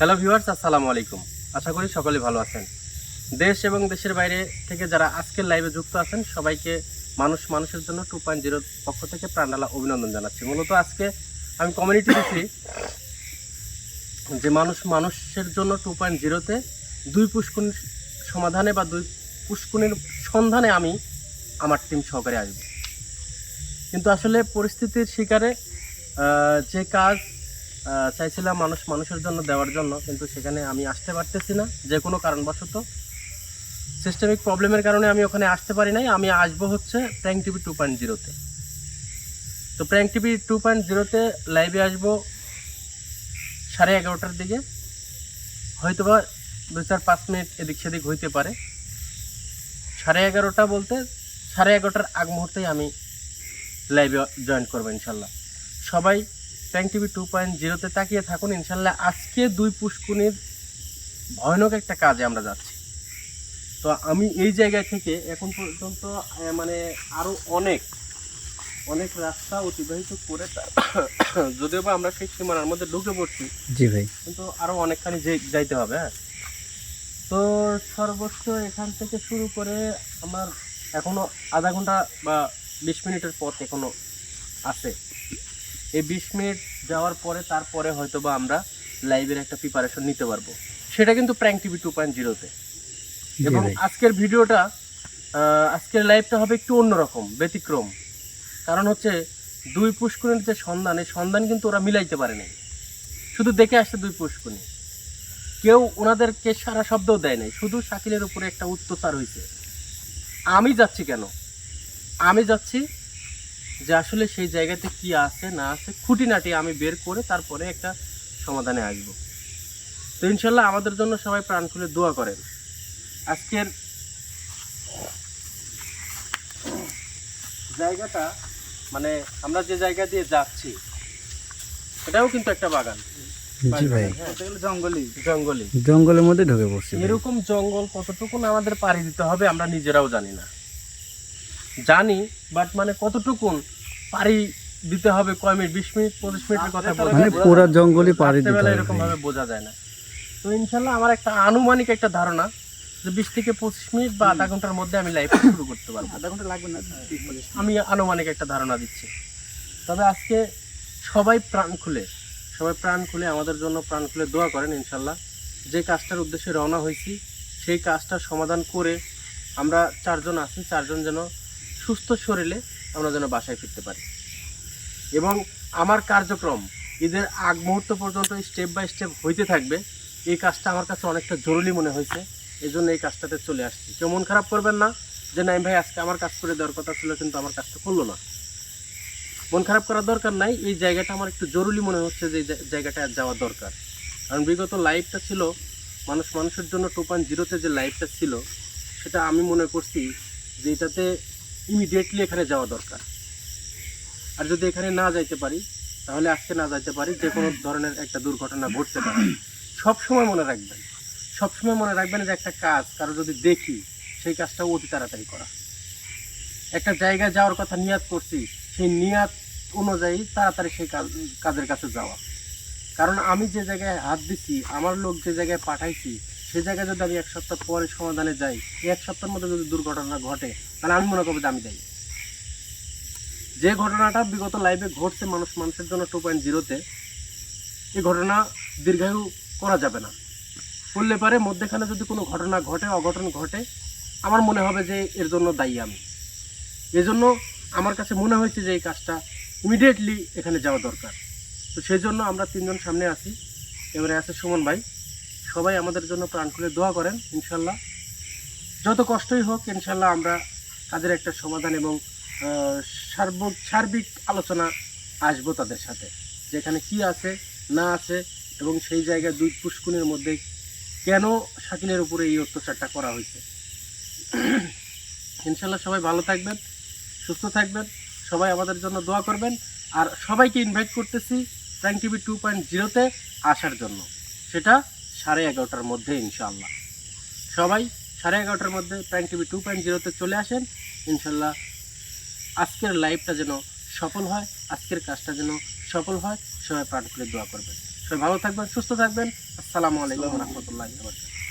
Hello viewers, আসসালামু আলাইকুম। আশা করি সকলে ভালো আছেন। দেশ এবং দেশের বাইরে থেকে যারা আজকের লাইভে যুক্ত আছেন সবাইকে মানুষের জন্য 2.0 পক্ষ থেকে প্রাণঢালা অভিনন্দন জানাচ্ছি। মূলত আজকে আমি কমিউনিটি দিচ্ছি যে মানুষের জন্য 2.0-তে দুই পুষ্কুনির সমাধানে বা দুই পুষ্কুনির সন্ধানে আমি আমার টিম সহকারে আসব। কিন্তু আসলে পরিস্থিতির শিকারে যে কাজ চাইছিলাম মানুষের জন্য দেওয়ার জন্য, কিন্তু সেখানে আমি আসতে পারতেছি না যে কোনো কারণবশত। সিস্টেমিক প্রবলেমের কারণে আমি ওখানে আসতে পারি নাই। আমি আসবো হচ্ছে প্র্যাঙ্ক টিভি 2.0-তে। তো প্র্যাঙ্ক টিভি 2.0-তে লাইভে আসবো 11:30টার দিকে। হয়তোবা 2-4-5 মিনিট এদিক সেদিক হইতে পারে। 11:30 বলতে 11:30টার আগ মুহূর্তেই আমি লাইভে জয়েন করবো ইনশাল্লাহ। সবাই প্র্যাঙ্ক টিভি 2.0-তে তাকিয়ে থাকুন। ইনশাল্লাহ আজকে দুই পুষ্কুনির ভয়ানক একটা কাজে আমরা যাচ্ছি। তো আমি এই জায়গা থেকে এখন পর্যন্ত মানে আরও অনেক রাস্তা অতিবাহিত করে যদিও বা আমরা সেই সীমানার মধ্যে ঢুকে পড়ছি, জি ভাই, কিন্তু আরও অনেকখানি যাইতে হবে। হ্যাঁ, তো সর্বোচ্চ এখান থেকে শুরু করে আমার এখনও আধা ঘন্টা বা 20 মিনিটের পথ এখনও আছে। এই 20 মিনিট যাওয়ার পরে তারপরে হয়তো বা আমরা লাইভের একটা প্রিপারেশন নিতে পারবো, সেটা কিন্তু প্র্যাঙ্ক টিভি 2.0-তে। এবং আজকের ভিডিওটা আজকের লাইভটা হবে একটু অন্যরকম, ব্যতিক্রম। কারণ হচ্ছে দুই পুষ্কুনির যে সন্ধান কিন্তু ওরা মিলাইতে পারে নাই, শুধু দেখে আসছে দুই পুষ্কুনি। কেউ ওনাদেরকে সারা শব্দও দেয় নাই, শুধু শাকিলের উপরে একটা অত্যাচার হয়েছে। আমি যাচ্ছি কেন? আমি যাচ্ছি যে আসলে সেই জায়গাতে কি আছে না আছে খুঁটিনাটি আমি বের করে তারপরে একটা সমাধানে আসব। তো ইনশাল্লাহ আমাদের জন্য সবাই প্রাণ খুলে দোয়া করেন। আজকের জায়গাটা মানে আমরা যে জায়গা দিয়ে যাচ্ছি এটাও কিন্তু একটা বাগান। জি ভাই, জঙ্গলের মধ্যে ঢুকে পড়ছি। এরকম জঙ্গল কতটুকু আমাদের পাড়ি দিতে হবে আমরা নিজেরাও জানি না, বাট মানে কতটুকু পাড়ি দিতে হবে, কয় মিনিট, 20 মিনিট 25 মিনিটের কথা মানে পুরো জঙ্গলই পাড়ি দিতে হবে, এরকম ভাবে বোঝা যায় না। তো ইনশাল্লাহ আমার একটা আনুমানিক একটা ধারণা যে 20 থেকে 25 মিনিট বা আধা ঘন্টার মধ্যে আমি লাইভ শুরু করতে পারবো। আধা ঘন্টা লাগবে না, আমি আনুমানিক একটা ধারণা দিচ্ছি। তবে আজকে সবাই প্রাণ খুলে আমাদের জন্য প্রাণ খুলে দোয়া করেন। ইনশাল্লাহ যে কাজটার উদ্দেশ্যে রওনা হয়েছি সেই কাজটার সমাধান করে আমরা 4 জন আছি, 4 জন যেন সুস্থ শরীরে আমরা যেন বাসায় ফিরতে পারি। এবং আমার কার্যক্রম ঈদের আগ মুহূর্ত পর্যন্ত স্টেপ বাই স্টেপ হইতে থাকবে। এই কাজটা আমার কাছে অনেকটা জরুরি মনে হয়েছে, এই জন্য এই কাজটাতে চলে আসছি। কেউ মন খারাপ করবেন না যে নাইম ভাই আজকে আমার কাজ করে দেওয়ার কথা ছিল কিন্তু আমার কাজটা করলো না। মন খারাপ করার দরকার নাই, এই জায়গাটা আমার একটু জরুরি মনে হচ্ছে যে জায়গাটা যাওয়া দরকার। কারণ বিগত লাইভটা ছিল মানুষের জন্য 2.0-তে যে লাইভটা ছিল সেটা আমি মনে করছি যে এটাতে ইমিডিয়েটলি এখানে যাওয়া দরকার। আর যদি এখানে না যাইতে পারি তাহলে আজকে না যাইতে পারি, যে কোনো ধরনের একটা দুর্ঘটনা ঘটতে পারে। সবসময় মনে রাখবেন যে একটা কাজ কারো যদি দেখি সেই কাজটাও অতি তাড়াতাড়ি করা। একটা জায়গায় যাওয়ার কথা নিয়াত করছি, সেই নিয়াত অনুযায়ী তাড়াতাড়ি সেই কাজের কাছে যাওয়া। কারণ আমি যে জায়গায় হাত দিচ্ছি, আমার লোক যে জায়গায় পাঠাইছি, সেই জায়গায় যদি আমি 1 সপ্তাহ পরে সমাধানে যাই, এই 1 সপ্তাহের মধ্যে যদি দুর্ঘটনা ঘটে তাহলে আমি মনে করবো যে আমি দায়ী। যে ঘটনাটা বিগত লাইভে ঘটছে মানুষের জন্য 2.0-তে, এই ঘটনা দীর্ঘায়ু করা যাবে না। করলে পারে মধ্যেখানে যদি কোনো অঘটন ঘটে আমার মনে হবে যে এর জন্য দায়ী আমি। এজন্য আমার কাছে মনে হয়েছে যে এই কাজটা ইমিডিয়েটলি এখানে যাওয়া দরকার। তো সেই জন্য আমরা 3 জন সামনে আছি, এবারে আছে সুমন ভাই। সবাই আমাদের জন্য প্রাণ খুলে দোয়া করেন। ইনশাল্লাহ যত কষ্টই হোক ইনশাল্লাহ আমরা কাজের একটা সমাধান এবং সার্বিক আলোচনা আসবো তাদের সাথে, যেখানে কি আছে না আছে এবং সেই জায়গায় দুই পুষ্কুনির মধ্যে কেন শাকিলের উপরে এই অত্যাচারটা করা হয়েছে। ইনশাল্লাহ সবাই ভালো থাকবেন, সুস্থ থাকবেন, সবাই আমাদের জন্য দোয়া করবেন। আর সবাইকে ইনভাইট করতেছি প্র্যাঙ্ক টিভি 2.0-তে আসার জন্য, সেটা 11:30টার মধ্যে ইনশাআল্লাহ। সবাই 11:30টার মধ্যে প্র্যাঙ্ক টিভি 2.0-তে চলে আসেন। ইনশাল্লাহ আজকের লাইভটা যেন সফল হয়, আজকের কাজটা যেন সফল হয়, সবাই প্রাণ খুলে দোয়া করবেন। সবাই ভালো থাকবেন, সুস্থ থাকবেন। আসসালামু আলাইকুম ওয়া রাহমাতুল্লাহি ওয়া বারাকাতুহু।